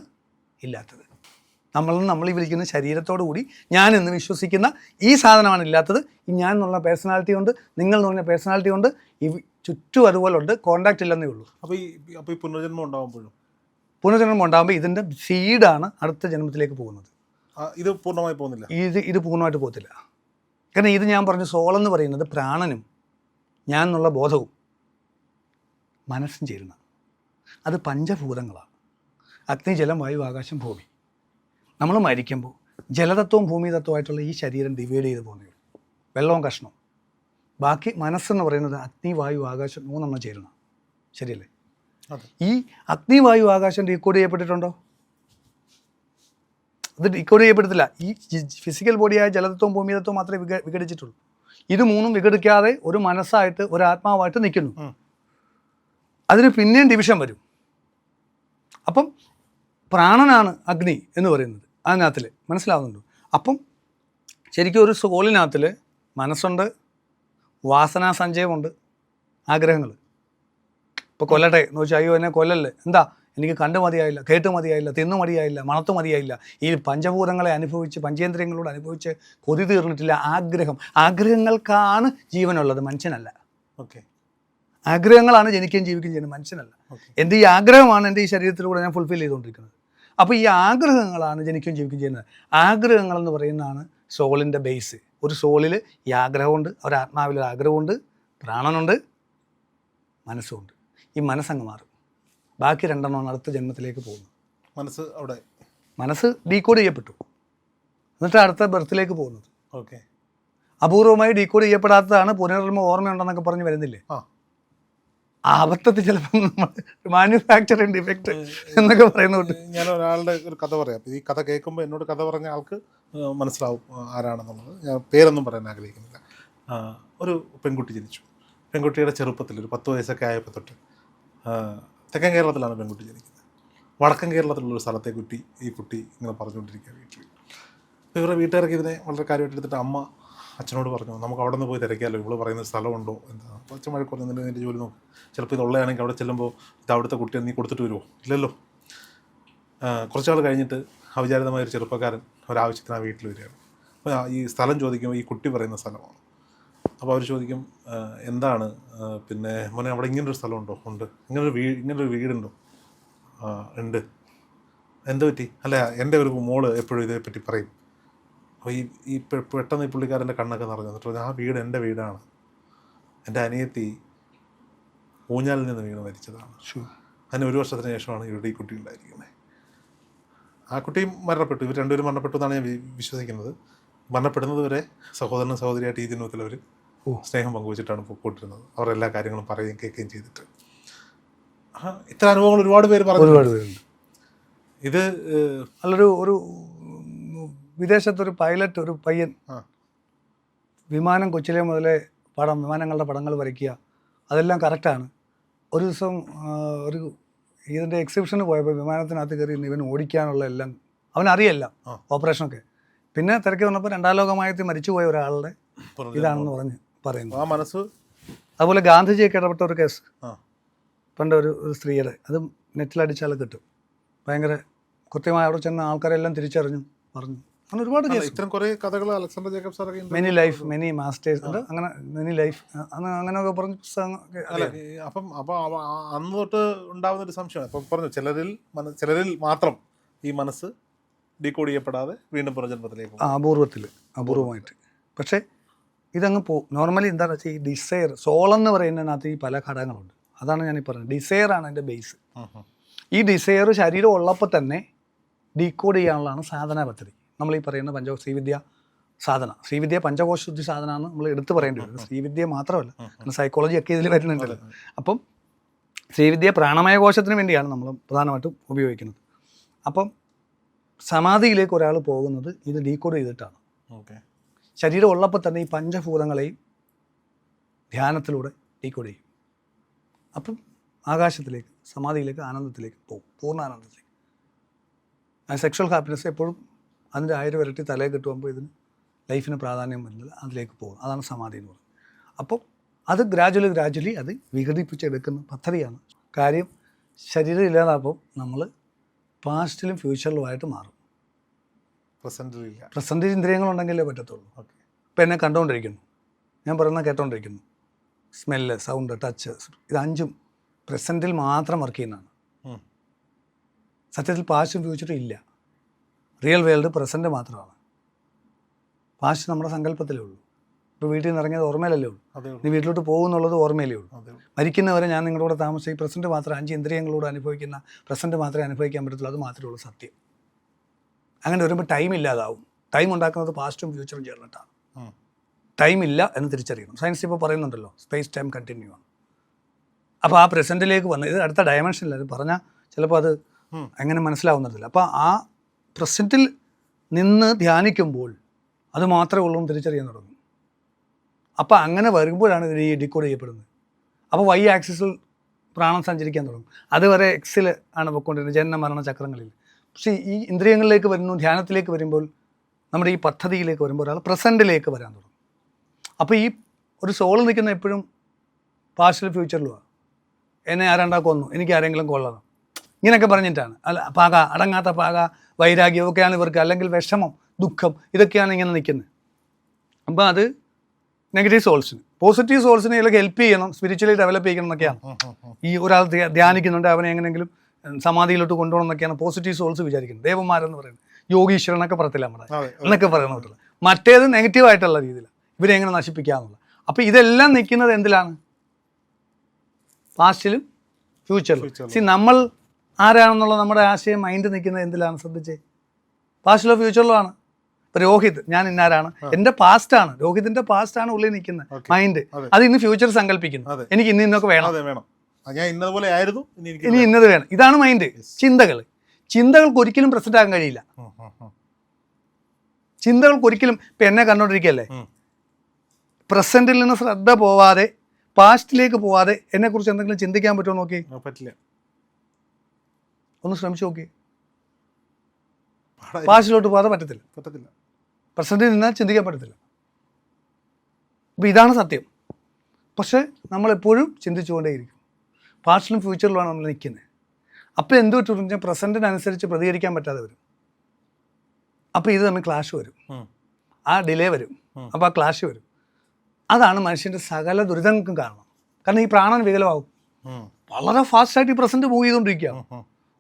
ഇല്ലാത്തത്. നമ്മൾ ഈ വിളിക്കുന്ന ശരീരത്തോടു കൂടി ഞാൻ എന്ന് വിശ്വസിക്കുന്ന ഈ സാധനമാണ് ഇല്ലാത്തത്. ഈ ഞാൻ എന്നുള്ള പേഴ്സണാലിറ്റി കൊണ്ട്, നിങ്ങൾ എന്ന് പറഞ്ഞ പേഴ്സണാലിറ്റി കൊണ്ട് ഈ ചുറ്റും അതുപോലെ ഉണ്ട്. കോണ്ടാക്ട് ഇല്ലെന്നേ ഉള്ളൂ. അപ്പോൾ ഈ പുനർജന്മം ഉണ്ടാകുമ്പോൾ ഇതിൻ്റെ സീഡാണ് അടുത്ത ജന്മത്തിലേക്ക് പോകുന്നത്. ഇത് പൂർണ്ണമായി പോകുന്നില്ല. ഇത് പൂർണ്ണമായിട്ട് പോകത്തില്ല. കാരണം ഇത് ഞാൻ പറഞ്ഞു, സോളെന്ന് പറയുന്നത് പ്രാണനും ഞാൻ എന്നുള്ള ബോധവും മനസ്സും ചേരുന്ന, അത് പഞ്ചഭൂതങ്ങളാണ്. അഗ്നി, ജലം, വായു, ആകാശം, ഭൂമി. നമ്മൾ മരിക്കുമ്പോൾ ജലതത്വവും ഭൂമിതത്വമായിട്ടുള്ള ഈ ശരീരം ഡിവൈഡ് ചെയ്ത് പോകുന്നേ ഉള്ളൂ, വെള്ളവും കഷ്ണവും. ബാക്കി മനസ്സെന്ന് പറയുന്നത് അഗ്നി, വായു, ആകാശം 3 ചേരുന്ന, ശരിയല്ലേ? ഈ അഗ്നി, വായു, ആകാശം ഡീകോഡ് ചെയ്യപ്പെട്ടിട്ടുണ്ടോ? ഇത് ഡീകോഡ് ചെയ്യപ്പെടത്തില്ല. ഈ ഫിസിക്കൽ ബോഡിയായ ജലതത്വവും ഭൂമിതത്വവും മാത്രമേ വിഘടിച്ചിട്ടുള്ളൂ. ഇത് 3 വിഘടിക്കാതെ ഒരു മനസ്സായിട്ട്, ഒരു ആത്മാവായിട്ട് നിൽക്കുന്നു. അതിന് പിന്നെയും ഡിവിഷൻ വരും. അപ്പം പ്രാണനാണ് അഗ്നി എന്ന് പറയുന്നത് അതിനകത്തിൽ, മനസ്സിലാവുന്നുണ്ടോ? അപ്പം ശരിക്കും ഒരു സോളിനകത്തിൽ മനസ്സുണ്ട്, വാസനാ സഞ്ചയമുണ്ട്, ആഗ്രഹങ്ങൾ. ഇപ്പോൾ കൊല്ലട്ടെ എന്ന് വെച്ചാൽ അയ്യോ എന്നെ കൊല്ലല്ലേ, എന്താ എനിക്ക് കണ്ടു മതിയായില്ല, കേട്ട് മതിയായില്ല, തിന്നു മതിയായില്ല, മണത്തു മതിയായില്ല. ഈ പഞ്ചഭൂതങ്ങളെ അനുഭവിച്ച്, പഞ്ചേന്ദ്രിയങ്ങളോട് അനുഭവിച്ച് കൊതി തീർന്നിട്ടില്ല. ആഗ്രഹങ്ങൾക്കാണ് ജീവനുള്ളത്, മനുഷ്യനല്ല. ഓക്കെ, ആഗ്രഹങ്ങളാണ് ജനിക്കുകയും ജീവിക്കുകയും ചെയ്യുന്നത്, മനുഷ്യനല്ല. എൻ്റെ ഈ ആഗ്രഹമാണ് എൻ്റെ ഈ ശരീരത്തിലൂടെ ഞാൻ ഫുൾഫിൽ ചെയ്തുകൊണ്ടിരിക്കുന്നത്. അപ്പോൾ ഈ ആഗ്രഹങ്ങളാണ് ജനിക്കുകയും ജീവിക്കുകയും ചെയ്യുന്നത്. ആഗ്രഹങ്ങളെന്ന് പറയുന്നതാണ് സോളിൻ്റെ ബേസ്. ഒരു സോളിൽ ഈ ആഗ്രഹമുണ്ട്, ഒരാത്മാവിലൊരു ആഗ്രഹമുണ്ട്, പ്രാണനുണ്ട്, മനസ്സുമുണ്ട്. ഈ മനസ്സങ്ങ് മാറും. ബാക്കി 2 അടുത്ത ജന്മത്തിലേക്ക് പോകുന്നു. മനസ്സ് ഡീകോഡ് ചെയ്യപ്പെട്ടു, എന്നിട്ട് അടുത്ത ബർത്തിലേക്ക് പോകുന്നത്. ഓക്കെ, അപൂർവമായി ഡീകോഡ് ചെയ്യപ്പെടാത്തതാണ് പുനർജന്മ ഓർമ്മയുണ്ടെന്നൊക്കെ പറഞ്ഞ് വരുന്നില്ലേ? അബദ്ധത്തിൽ ചിലപ്പോൾ നമ്മൾ മാനുഫാക്ചറിങ് ഡിഫക്റ്റ് എന്നൊക്കെ പറയുന്നുണ്ട്. ഞാൻ ഒരാളുടെ ഒരു കഥ പറയാം. ഈ കഥ കേൾക്കുമ്പോൾ എന്നോട് കഥ പറഞ്ഞ ആൾക്ക് മനസ്സിലാവും ആരാണെന്നുള്ളത്. ഞാൻ പേരൊന്നും പറയാൻ ആഗ്രഹിക്കുന്നില്ല. ഒരു പെൺകുട്ടി ജനിച്ചു. പെൺകുട്ടിയുടെ ചെറുപ്പത്തിൽ ഒരു 10 വയസ്സൊക്കെ ആയപ്പോൾ തൊട്ട് തെക്കൻ കേരളത്തിലാണ് പെൺകുട്ടി ജനിക്കുന്നത്. വടക്കൻ കേരളത്തിലുള്ളൊരു സ്ഥലത്തെ ഈ കുട്ടി ഇങ്ങനെ പറഞ്ഞുകൊണ്ടിരിക്കുക വീട്ടിൽ. ഇവരുടെ വീട്ടുകാർക്ക് ഇതിനെ വളരെ കാര്യമായിട്ട് എടുത്തിട്ട് അമ്മ അച്ഛനോട് പറഞ്ഞു, നമുക്ക് അവിടെ നിന്ന് പോയി തിരക്കാമല്ലോ, ഇവിടെ പറയുന്ന സ്ഥലമുണ്ടോ എന്താ. അപ്പോൾ അച്ഛൻ മഴ കുറഞ്ഞ നിൻ്റെ ജോലി നോക്കും, ചിലപ്പോൾ ഇതുള്ളതാണെങ്കിൽ അവിടെ ചെല്ലുമ്പോൾ ഇത് അവിടുത്തെ കുട്ടിയെ നീ കൊടുത്തിട്ട് വരുമോ? ഇല്ലല്ലോ. കുറച്ചാൾ കഴിഞ്ഞിട്ട് അവിചാരിതമായൊരു ചെറുപ്പക്കാരൻ ഒരാവശ്യത്തിന് ആ വീട്ടിൽ വരികയാണ്. അപ്പോൾ ഈ സ്ഥലം ചോദിക്കുമ്പോൾ ഈ കുട്ടി പറയുന്ന സ്ഥലമാണ്. അപ്പോൾ അവർ ചോദിക്കും, എന്താണ് പിന്നെ മോനെ അവിടെ ഇങ്ങനൊരു സ്ഥലമുണ്ടോ? ഉണ്ട്. ഇങ്ങനൊരു വീടുണ്ടോ? ഉണ്ട്. എന്ത് പറ്റി? അല്ല, എൻ്റെ ഒരു മോള് എപ്പോഴും ഇതേപ്പറ്റി പറയും. അപ്പോൾ ഈ പെട്ടെന്ന് ഈ പുള്ളിക്കാരൻ്റെ കണ്ണൊക്കെ നിറഞ്ഞു. എന്നിട്ട് ആ വീട് എൻ്റെ വീടാണ്, എൻ്റെ അനിയത്തി ഊഞ്ഞാലിൽ നിന്ന് വീണ് മരിച്ചതാണ്. അതിന് 1 വർഷത്തിന് ശേഷമാണ് ഇവിടെ ഈ കുട്ടി ഉണ്ടായിരിക്കുന്നത്. ആ കുട്ടിയും മരണപ്പെട്ടു. ഇവർ 2 പേരും മരണപ്പെട്ടു എന്നാണ് ഞാൻ വിശ്വസിക്കുന്നത്. മരണപ്പെടുന്നത് വരെ സഹോദരനും സഹോദരിയായിട്ട് ഈ ജന്മത്തിൽ അവർ സ്നേഹം പങ്കുവച്ചിട്ടാണ് പോയിക്കൊണ്ടിരുന്നത്. അവർ എല്ലാ കാര്യങ്ങളും പറയുകയും കേൾക്കുകയും ചെയ്തിട്ട്. ഇത്ര അനുഭവങ്ങൾ ഒരുപാട് പേര് പറഞ്ഞു. ഇത് ഒരു വിദേശത്തൊരു പൈലറ്റ്, ഒരു പയ്യൻ വിമാനം കൊച്ചിലെ മുതലേ വിമാനങ്ങളുടെ പടങ്ങൾ വരയ്ക്കുക, അതെല്ലാം കറക്റ്റാണ്. ഒരു ദിവസം ഇതിൻ്റെ എക്സിബിഷന് പോയപ്പോൾ വിമാനത്തിനകത്ത് കയറി ഇവൻ ഓടിക്കാനുള്ള എല്ലാം അവനറിയല്ല, ഓപ്പറേഷനൊക്കെ. പിന്നെ തിരക്കി വന്നപ്പോൾ 2ാം ലോകമായത്തിൽ മരിച്ചുപോയ ഒരാളുടെ ഇതാണെന്ന് പറയുന്നു. ആ മനസ്സ്. അതുപോലെ ഗാന്ധിജിയൊക്കെ ഇടപെട്ട ഒരു കേസ് പണ്ട് ഒരു സ്ത്രീയുടെ, അത് നെറ്റിലടിച്ചാൽ കിട്ടും. ഭയങ്കര കൃത്യമായി അവിടെ ചെന്ന ആൾക്കാരെല്ലാം തിരിച്ചറിഞ്ഞു പറഞ്ഞു അങ്ങനെ ഒരുപാട് കേസ്. ഇത്തരം കുറെ കഥകൾ അലക്സാണ്ടർ ജേക്കബ് സാറൊക്കെ മെനി ലൈഫ് മെനി മാസ്റ്റേഴ്സ് ഉണ്ട്, അങ്ങനെ മെനി ലൈഫ് അങ്ങനെയൊക്കെ പറഞ്ഞ പുസ്തകം. അപ്പം അന്ന് തൊട്ട് ഉണ്ടാവുന്ന ഒരു സംശയമാണ്. അപ്പം പറഞ്ഞു ചിലരിൽ മാത്രം ഈ മനസ്സ് ഡീകോഡ് ചെയ്യപ്പെടാതെ വീണ്ടും പുനർജന്മത്തിലേക്ക് അപൂർവമായിട്ട്. പക്ഷേ ഇതങ്ങ് നോർമലി എന്താണെന്ന് വെച്ചാൽ ഈ ഡിസയർ സോളെന്ന് പറയുന്നതിനകത്ത് ഈ പല ഘടകങ്ങളുണ്ട്. അതാണ് ഞാനീ പറഞ്ഞത്. ഡിസയറാണ് എൻ്റെ ബേസ്. ഈ ഡിസയർ ശരീരം ഉള്ളപ്പോൾ തന്നെ ഡീകോഡ് ചെയ്യാനുള്ളതാണ് സാധന പദ്ധതി. നമ്മൾ ഈ പറയുന്ന ശ്രീവിദ്യ സാധന. ശ്രീവിദ്യ പഞ്ചകോശശുദ്ധി സാധനമാണ് നമ്മൾ എടുത്തു പറയേണ്ടി വരും. ശ്രീവിദ്യ മാത്രമല്ല, സൈക്കോളജി ഒക്കെ ഇതിൽ വരുന്നുണ്ടല്ലോ. അപ്പം ശ്രീവിദ്യ പ്രാണമയ കോശത്തിന് വേണ്ടിയാണ് നമ്മൾ പ്രധാനമായിട്ടും ഉപയോഗിക്കുന്നത്. അപ്പം സമാധിയിലേക്ക് ഒരാൾ പോകുന്നത് ഇത് ഡീകോഡ് ചെയ്തിട്ടാണ്. ശരീരം ഉള്ളപ്പോൾ തന്നെ ഈ പഞ്ചഭൂതങ്ങളെയും ധ്യാനത്തിലൂടെ ഡീകോഡ് ചെയ്യും. അപ്പം ആകാശത്തിലേക്ക്, സമാധിയിലേക്ക്, ആനന്ദത്തിലേക്ക് പോകും, പൂർണ്ണാനന്ദത്തിലേക്ക്. ആ സെക്ഷൽ ഹാപ്പിനെസ് എപ്പോഴും അതിൻ്റെ 1000 ഇരട്ടി തലയിൽ കിട്ടുമ്പോൾ ഇതിന് ലൈഫിന് പ്രാധാന്യം വരുന്നത് അതിലേക്ക് പോകും. അതാണ് സമാധി എന്ന് പറയുന്നത്. അപ്പോൾ അത് ഗ്രാജുവലി അത് വിഘടിപ്പിച്ചെടുക്കുന്ന പദ്ധതിയാണ്. കാര്യം ശരീരം ഇല്ലാതാകുമ്പോൾ നമ്മൾ പാസ്റ്റിലും ഫ്യൂച്ചറിലുമായിട്ട് മാറും. പ്രസൻറ്റിൽ ഇന്ദ്രിയങ്ങളുണ്ടെങ്കിലേ പറ്റത്തുള്ളൂ. ഇപ്പം എന്നെ കണ്ടുകൊണ്ടിരിക്കുന്നു, ഞാൻ പറയുന്നത് കേട്ടോണ്ടിരിക്കുന്നു. സ്മെല്ല്, സൗണ്ട്, ടച്ച്, ഇത് 5ഉം പ്രസൻറ്റിൽ മാത്രം വർക്ക് ചെയ്യുന്നതാണ്. സത്യത്തിൽ പാസ്റ്റും ഫ്യൂച്ചറും ഇല്ല. റിയൽ വേൾഡ് പ്രസൻറ്റ് മാത്രമാണ്. പാസ്റ്റ് നമ്മുടെ സങ്കല്പത്തിലേ ഉള്ളൂ. ഇപ്പോൾ വീട്ടിൽ നിന്ന് ഇറങ്ങിയത് ഓർമ്മയിലല്ലേ ഉള്ളൂ. നീ വീട്ടിലോട്ട് പോകുന്നുള്ളത് ഓർമ്മയിലേ ഉള്ളൂ. മരിക്കുന്നവരെ ഞാൻ നിങ്ങളുടെ കൂടെ താമസിച്ച് ഈ പ്രസൻറ്റ് മാത്രം 5 ഇന്ദ്രിയങ്ങളോട് അനുഭവിക്കുന്ന പ്രസൻറ്റ് മാത്രമേ അനുഭവിക്കാൻ പറ്റത്തുള്ളൂ. അത് മാത്രമേ ഉള്ളൂ സത്യം. അങ്ങനെ വരുമ്പോൾ ടൈം ഇല്ലാതാവും. ടൈം ഉണ്ടാക്കുന്നത് പാസ്റ്റും ഫ്യൂച്ചറും ചേർന്നിട്ടാണ്. ടൈം ഇല്ല എന്ന് തിരിച്ചറിയണം. സയൻസ് ഇപ്പോൾ പറയുന്നുണ്ടല്ലോ, സ്പേസ് ടൈം കണ്ടിന്യൂ ആണ്. അപ്പോൾ ആ പ്രസൻറ്റിലേക്ക് വന്ന് ഇത് അടുത്ത ഡയമെൻഷനിൽ അത് പറഞ്ഞാൽ ചിലപ്പോൾ അത് എങ്ങനെ മനസ്സിലാവുന്നില്ല. അപ്പോൾ ആ പ്രസൻറ്റിൽ നിന്ന് ധ്യാനിക്കുമ്പോൾ അത് മാത്രമേ ഉള്ളൂ എന്ന് തിരിച്ചറിയാൻ തുടങ്ങും. അപ്പോൾ അങ്ങനെ വരുമ്പോഴാണ് ഇത് ഡീകോഡ് ചെയ്യപ്പെടുന്നത്. അപ്പോൾ വൈ ആക്സിസിൽ പ്രാണം സഞ്ചരിക്കാൻ തുടങ്ങും. അതുവരെ എക്സിൽ ആണ് പോയിക്കൊണ്ടിരുന്നത്, ജനന മരണ ചക്രങ്ങളിൽ. പക്ഷേ ഈ ഇന്ദ്രിയങ്ങളിലേക്ക് വരുന്നു, ധ്യാനത്തിലേക്ക് വരുമ്പോൾ, നമ്മുടെ ഈ പദ്ധതിയിലേക്ക് വരുമ്പോൾ ഒരാൾ പ്രസൻറ്റിലേക്ക് വരാൻ തുടങ്ങും. അപ്പോൾ ഈ ഒരു സോൾ നിൽക്കുന്ന എപ്പോഴും പാസ്റ്റിലും ഫ്യൂച്ചറിലുമാണ്. എന്നെ ആരാണ്ടാ കൊന്നു, എനിക്ക് ആരെങ്കിലും കൊള്ളണം, ഇങ്ങനെയൊക്കെ പറഞ്ഞിട്ടാണ്. പാക, അടങ്ങാത്ത പാക, വൈരാഗ്യം ഒക്കെയാണ് ഇവർക്ക്, അല്ലെങ്കിൽ വിഷമം, ദുഃഖം, ഇതൊക്കെയാണ് ഇങ്ങനെ നിൽക്കുന്നത്. അപ്പോൾ അത് നെഗറ്റീവ് സോൾസിന്. പോസിറ്റീവ് സോൾസിനെ ഇതിലൊക്കെ ഹെൽപ്പ് ചെയ്യണം, സ്പിരിച്വലി ഡെവലപ്പ് ചെയ്യണം എന്നൊക്കെയാണ്. ഈ ഒരാൾ ധ്യാനിക്കുന്നുണ്ട്, അവനെ എങ്ങനെയെങ്കിലും സമാധിയിലോട്ട് കൊണ്ടുപോകണം എന്നൊക്കെയാണ് പോസിറ്റീവ് സോൾസ് വിചാരിക്കുന്നത്. ദേവന്മാരെന്ന് പറയുന്നത് യോഗീശ്വരൻ എന്നൊക്കെ പറയത്തില്ല നമ്മുടെ എന്നൊക്കെ പറയുന്ന. മറ്റേത് നെഗറ്റീവായിട്ടുള്ള രീതിയിൽ ഇവരെ എങ്ങനെ നശിപ്പിക്കാമെന്നുള്ള. അപ്പോൾ ഇതെല്ലാം നിൽക്കുന്നത് എന്തിലാണ്? പാസ്റ്റിലും ഫ്യൂച്ചറിലും. നമ്മൾ ആരാണെന്നുള്ള നമ്മുടെ ആശയം മൈൻഡ് നിൽക്കുന്നത് എന്തിലാണ്? ശ്രദ്ധിച്ചേ, പാസ്റ്റിലോ ഫ്യൂച്ചറിലോ ആണ്. ഇപ്പം രോഹിത്, ഞാൻ ഇന്നാരാണ്, എൻ്റെ പാസ്റ്റാണ്, രോഹിതിൻ്റെ പാസ്റ്റാണ് ഉള്ളിൽ നിൽക്കുന്നത് മൈൻഡ്. അത് ഇന്ന് ഫ്യൂച്ചർ സങ്കല്പിക്കുന്നു, എനിക്ക് ഇന്നൊക്കെ വേണം, ഇനി ഇന്നത് വേണം. ഇതാണ് മൈൻഡ്. ചിന്തകൾക്ക് ഒരിക്കലും പ്രസന്റ് ആകാൻ കഴിയില്ല. ചിന്തകൾക്ക് ഒരിക്കലും. ഇപ്പം എന്നെ കണ്ടോണ്ടിരിക്കുകയല്ലേ, പ്രസന്റിൽ നിന്ന് ശ്രദ്ധ പോവാതെ, പാസ്റ്റിലേക്ക് പോവാതെ എന്നെക്കുറിച്ച് എന്തെങ്കിലും ചിന്തിക്കാൻ പറ്റുമോ നോക്കി? പറ്റില്ല. ഒന്ന് ശ്രമിച്ചു നോക്കി. പാസ്റ്റിലോട്ട് പോകാതെ പറ്റത്തില്ല. പ്രസന്റിൽ നിന്നാൽ ചിന്തിക്കാൻ പറ്റത്തില്ല. അപ്പോൾ ഇതാണ് സത്യം. പക്ഷേ നമ്മളെപ്പോഴും ചിന്തിച്ചുകൊണ്ടേയിരിക്കും. പാസ്റ്റിലും ഫ്യൂച്ചറിലുമാണ് നമ്മൾ നിൽക്കുന്നത്. അപ്പോൾ എന്ത് പറ്റും? പ്രസൻറ്റിനനുസരിച്ച് പ്രതികരിക്കാൻ പറ്റാതെ വരും. അപ്പോൾ ഇത് തമ്മിൽ ക്ലാഷ് വരും, ആ ഡിലേ വരും, അപ്പോൾ ആ ക്ലാഷ് വരും. അതാണ് മനുഷ്യൻ്റെ സകല ദുരിതങ്ങൾക്കും കാരണം. കാരണം ഈ പ്രാണൻ വികലമാകും. വളരെ ഫാസ്റ്റായിട്ട് ഈ പ്രസൻറ്റ് മൂവ് ചെയ്തുകൊണ്ടിരിക്കുകയാണ്.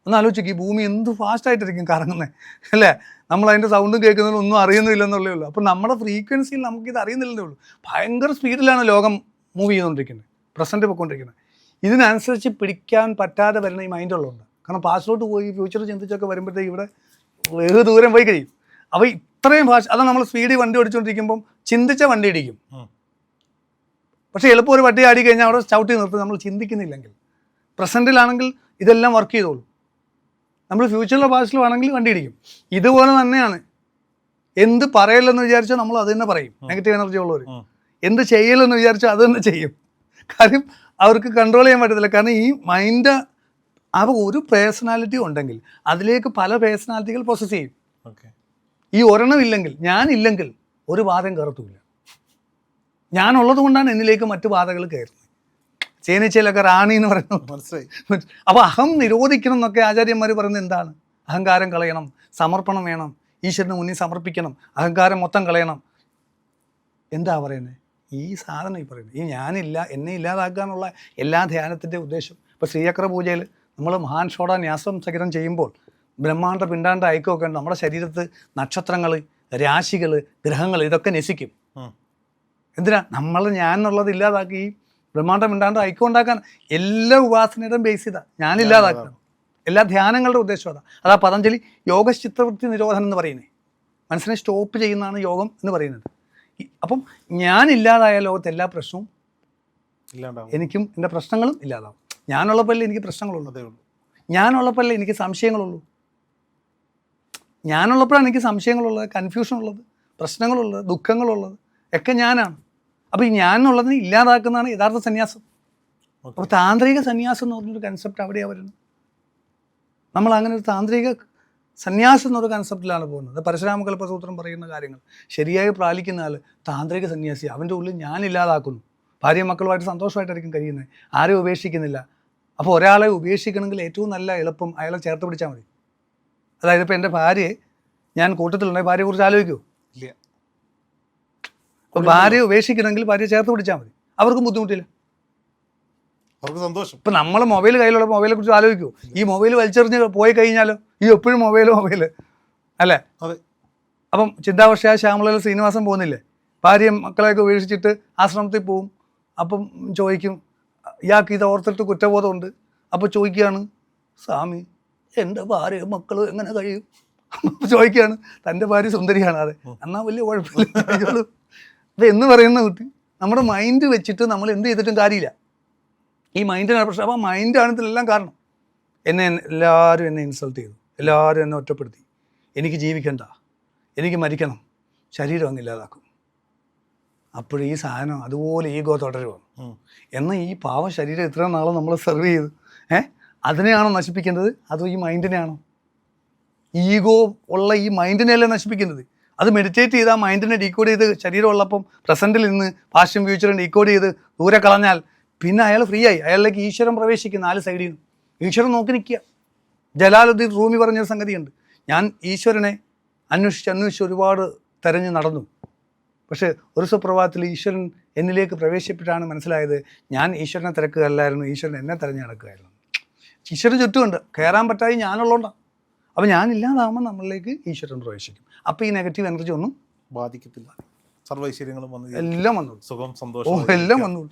ഒന്ന് ആലോചിക്കും, ഈ ഭൂമി എന്ത് ഫാസ്റ്റായിട്ടിരിക്കും കറങ്ങുന്നത്, അല്ലേ? നമ്മൾ അതിൻ്റെ സൗണ്ടും കേൾക്കുന്നതിന് ഒന്നും അറിയുന്നില്ലെന്നുള്ളേ ഉള്ളൂ. അപ്പോൾ നമ്മുടെ ഫ്രീക്വൻസിയിൽ നമുക്കിത് അറിയുന്നില്ലെന്നേ ഉള്ളൂ. ഭയങ്കര സ്പീഡിലാണ് ലോകം മൂവ് ചെയ്തുകൊണ്ടിരിക്കുന്നത്, പ്രസൻറ്റ് പോയിക്കൊണ്ടിരിക്കുന്നത്. ഇതിനനുസരിച്ച് പിടിക്കാൻ പറ്റാതെ വരുന്ന ഈ മൈൻഡുള്ളതുകൊണ്ട്. കാരണം പാസ്റ്റിലോട്ട് പോയി ഫ്യൂച്ചർ ചിന്തിച്ചൊക്കെ വരുമ്പോഴത്തേക്ക് ഇവിടെ വെറു ദൂരം പോയി കഴിയും. അപ്പോൾ ഇത്രയും അതാണ് നമ്മൾ സ്പീഡിൽ വണ്ടി ഓടിച്ചുകൊണ്ടിരിക്കുമ്പം ചിന്തിച്ച വണ്ടി ഇടിക്കും. പക്ഷേ എളുപ്പം ഒരു വണ്ടി ആടി കഴിഞ്ഞാൽ അവിടെ ചവിട്ടി നിർത്തി നമ്മൾ ചിന്തിക്കുന്നില്ലെങ്കിൽ. പ്രസൻറ്റിലാണെങ്കിൽ ഇതെല്ലാം വർക്ക് ചെയ്തോളൂ. നമ്മൾ ഫ്യൂച്ചറിലോ പാസ്റ്റിലോ ആണെങ്കിൽ വണ്ടി ഇടിക്കും. ഇതുപോലെ തന്നെയാണ്. എന്ത് പറയല്ലെന്ന് വിചാരിച്ചാൽ നമ്മൾ അത് തന്നെ പറയും. നെഗറ്റീവ് എനർജി ഉള്ളവർ എന്ത് ചെയ്യലെന്ന് വിചാരിച്ചാൽ അത് തന്നെ ചെയ്യും. കാര്യം അവർക്ക് കൺട്രോൾ ചെയ്യാൻ പറ്റത്തില്ല. കാരണം ഈ മൈൻഡ് ഒരു പേഴ്സണാലിറ്റി ഉണ്ടെങ്കിൽ അതിലേക്ക് പല പേഴ്സണാലിറ്റികൾ പ്രോസസ്സ് ചെയ്യും. ഈ ഒരെണ്ണം ഇല്ലെങ്കിൽ, ഞാനില്ലെങ്കിൽ ഒരു ബാധം കയറത്തുമില്ല. ഞാനുള്ളത് കൊണ്ടാണ് എന്നിലേക്ക് മറ്റു ബാധകൾ കയറുന്നത്. ചേനച്ചയിലൊക്കെ റാണി എന്ന് പറയുന്നത് മനസ്സിലായി. അപ്പോൾ അഹം നിരോധിക്കണം എന്നൊക്കെ ആചാര്യന്മാർ പറയുന്നത് എന്താണ്? അഹങ്കാരം കളയണം, സമർപ്പണം വേണം, ഈശ്വരന് മുന്നിൽ സമർപ്പിക്കണം, അഹങ്കാരം മൊത്തം കളയണം. എന്താ പറയുന്നത്? ഈ സാധനം ഈ പറയുന്നത്, ഈ ഞാനില്ല, എന്നെ ഇല്ലാതാക്കുക എന്നുള്ള എല്ലാ ധ്യാനത്തിൻ്റെ ഉദ്ദേശം. ഇപ്പോൾ ശ്രീചക്ര പൂജയിൽ നമ്മൾ മഹാൻ ഷോഡ ന്യാസം സഹിതം ചെയ്യുമ്പോൾ ബ്രഹ്മാണ്ട പിണ്ടാണ്ട ഐക്യമൊക്കെ ഉണ്ട്. നമ്മുടെ ശരീരത്ത് നക്ഷത്രങ്ങൾ, രാശികൾ, ഗ്രഹങ്ങൾ ഇതൊക്കെ നശിക്കും. എന്തിനാ? നമ്മൾ ഞാൻ എന്നുള്ളത് ഇല്ലാതാക്കി ഈ ബ്രഹ്മാണ്ടം പിണ്ടാണ്ട് ഐക്യം ഉണ്ടാക്കാൻ. എല്ലാ ഉപാസനയുടെയും ബേസ് ഇതാ, ഞാനില്ലാതാക്കണം. എല്ലാ ധ്യാനങ്ങളുടെ ഉദ്ദേശം അതാ. അതാ പതഞ്ജലി യോഗചിത്തവൃത്തി നിരോധനം എന്ന് പറയുന്നത്. മനസ്സിനെ സ്റ്റോപ്പ് ചെയ്യുന്നതാണ് യോഗം എന്ന് പറയുന്നത്. അപ്പം ഞാനില്ലാതായ ലോകത്ത് എല്ലാ പ്രശ്നവും ഇല്ലാണ്ടാവും, എനിക്കും എൻ്റെ പ്രശ്നങ്ങളും ഇല്ലാതാവും. ഞാനുള്ളപ്പോഴല്ലേ എനിക്ക് പ്രശ്നങ്ങളുള്ളതേ ഉള്ളൂ, ഞാനുള്ളപ്പോഴല്ലേ എനിക്ക് സംശയങ്ങളുള്ളൂ. ഞാനുള്ളപ്പോഴാണ് എനിക്ക് സംശയങ്ങളുള്ളത്, കൺഫ്യൂഷൻ ഉള്ളത്, പ്രശ്നങ്ങളുള്ളത്, ദുഃഖങ്ങളുള്ളത് ഒക്കെ ഞാനാണ്. അപ്പോൾ ഈ ഞാനുള്ളതിനെ ഇല്ലാതാക്കുന്നതാണ് യഥാർത്ഥ സന്യാസം. അപ്പോൾ താന്ത്രിക സന്യാസം എന്ന് പറഞ്ഞൊരു കൺസെപ്റ്റ് അവിടെയാണ് വരുന്നത്. നമ്മൾ അങ്ങനെ ഒരു താന്ത്രിക സന്യാസം എന്നൊരു കൺസെപ്റ്റിലാണ് പോകുന്നത്. പരശുരാമകൽപ്പസൂത്രം പറയുന്ന കാര്യങ്ങൾ ശരിയായി പാലിക്കുന്ന ആൾ താന്ത്രിക സന്യാസി. അവൻ്റെ ഉള്ളിൽ ഞാനില്ലാതാക്കുന്നു. ഭാര്യയും മക്കളുമായിട്ട് സന്തോഷമായിട്ടായിരിക്കും കഴിയുന്നത്, ആരെയും ഉപേക്ഷിക്കുന്നില്ല. അപ്പോൾ ഒരാളെ ഉപേക്ഷിക്കണമെങ്കിൽ ഏറ്റവും നല്ല എളുപ്പം അയാളെ ചേർത്ത് പിടിച്ചാൽ മതി. അതായത് ഇപ്പോൾ എൻ്റെ ഭാര്യയെ ഞാൻ കൂട്ടത്തിലുണ്ടെങ്കിൽ ഭാര്യയെക്കുറിച്ച് ആലോചിക്കുമോ? ഇല്ല. അപ്പോൾ ഭാര്യയെ ഉപേക്ഷിക്കണമെങ്കിൽ ഭാര്യയെ ചേർത്ത് പിടിച്ചാൽ മതി, അവർക്കും ബുദ്ധിമുട്ടില്ല, അവർക്ക് സന്തോഷം. ഇപ്പം നമ്മൾ മൊബൈൽ കയ്യിലുള്ള മൊബൈലെ കുറിച്ച് ആലോചിക്കുമോ? ഈ മൊബൈൽ വലിച്ചെറിഞ്ഞ് പോയി കഴിഞ്ഞാലോ? ഈ എപ്പോഴും മൊബൈൽ അല്ലേ? അതെ. അപ്പം ചിന്താവർഷയായ ശ്യാമളയിൽ ശ്രീനിവാസൻ പോകുന്നില്ലേ? ഭാര്യയും മക്കളെയൊക്കെ ഉപേക്ഷിച്ചിട്ട് ആശ്രമത്തിൽ പോവും. അപ്പം ചോദിക്കും, ഇയാൾക്ക് ഇത് ഓർത്തിട്ട് കുറ്റബോധമുണ്ട്. അപ്പോൾ ചോദിക്കുകയാണ്, സ്വാമി എൻ്റെ ഭാര്യയും മക്കളും എങ്ങനെ കഴിയും? ചോദിക്കുകയാണ്. തൻ്റെ ഭാര്യ സുന്ദരിയാണ്. അതെ, എന്നാൽ വലിയ കുഴപ്പമില്ല. അപ്പം എന്ന് പറയുന്ന കുട്ടി നമ്മുടെ മൈൻഡ് വെച്ചിട്ട് നമ്മൾ എന്ത് ചെയ്തിട്ടും കാര്യമില്ല. ഈ മൈൻഡിനാണ് പ്രശ്നം. അപ്പോൾ മൈൻഡാണ് ഇതിലെല്ലാം കാരണം. എല്ലാവരും എന്നെ ഇൻസൾട്ട് ചെയ്തു, എല്ലാവരും എന്നെ ഒറ്റപ്പെടുത്തി, എനിക്ക് ജീവിക്കണ്ട, എനിക്ക് മരിക്കണം, ശരീരം അങ്ങ് ഇല്ലാതാക്കും. അപ്പോഴീ സാധനം അതുപോലെ ഈഗോ തുടരുവാണ്. എന്നാൽ ഈ പാവ ശരീരം ഇത്രയും നാളെ നമ്മൾ സെർവ് ചെയ്ത് അതിനെയാണോ നശിപ്പിക്കേണ്ടത്? അതോ ഈ മൈൻഡിനെയാണോ? ഈഗോ ഉള്ള ഈ മൈൻഡിനെയല്ലേ നശിപ്പിക്കുന്നത്? അത് മെഡിറ്റേറ്റ് ചെയ്ത് ആ മൈൻഡിനെ ഡീകോഡ് ചെയ്ത് ശരീരം ഉള്ളപ്പം പ്രസൻറ്റിൽ നിന്ന് പാസ്റ്റും ഫ്യൂച്ചറും ഡീകോഡ് ചെയ്ത് ദൂരെ കളഞ്ഞാൽ പിന്നെ അയാൾ ഫ്രീ ആയി. അയാളിലേക്ക് ഈശ്വരൻ പ്രവേശിക്കും 4 സൈഡിൽ നിന്ന്. ഈശ്വരൻ നോക്കി നിൽക്കുക. ജലാലുദ്ദീൻ റൂമി പറഞ്ഞൊരു സംഗതിയുണ്ട്, ഞാൻ ഈശ്വരനെ അന്വേഷിച്ച് ഒരുപാട് തെരഞ്ഞു നടന്നു. പക്ഷേ ഒരു സുപ്രഭാതത്തിൽ ഈശ്വരൻ എന്നിലേക്ക് പ്രവേശിപ്പിട്ടാണ് മനസ്സിലായത്, ഞാൻ ഈശ്വരനെ തിരക്കുകയല്ലായിരുന്നു, ഈശ്വരൻ എന്നെ തിരഞ്ഞു നടക്കുകയായിരുന്നു. ഈശ്വരൻ ചുറ്റുമുണ്ട്, കയറാൻ പറ്റാതെ ഞാനുള്ളതുകൊണ്ടാണ്. അപ്പോൾ ഞാനില്ലാതാകുമ്പോൾ നമ്മളിലേക്ക് ഈശ്വരൻ പ്രവേശിക്കും. അപ്പോൾ ഈ നെഗറ്റീവ് എനർജി ഒന്നും ബാധിക്കത്തില്ല. സർവൈശ്വര്യങ്ങളും വന്നു, എല്ലാം വന്നോളൂ, സുഖം, സന്തോഷം എല്ലാം വന്നോളൂ.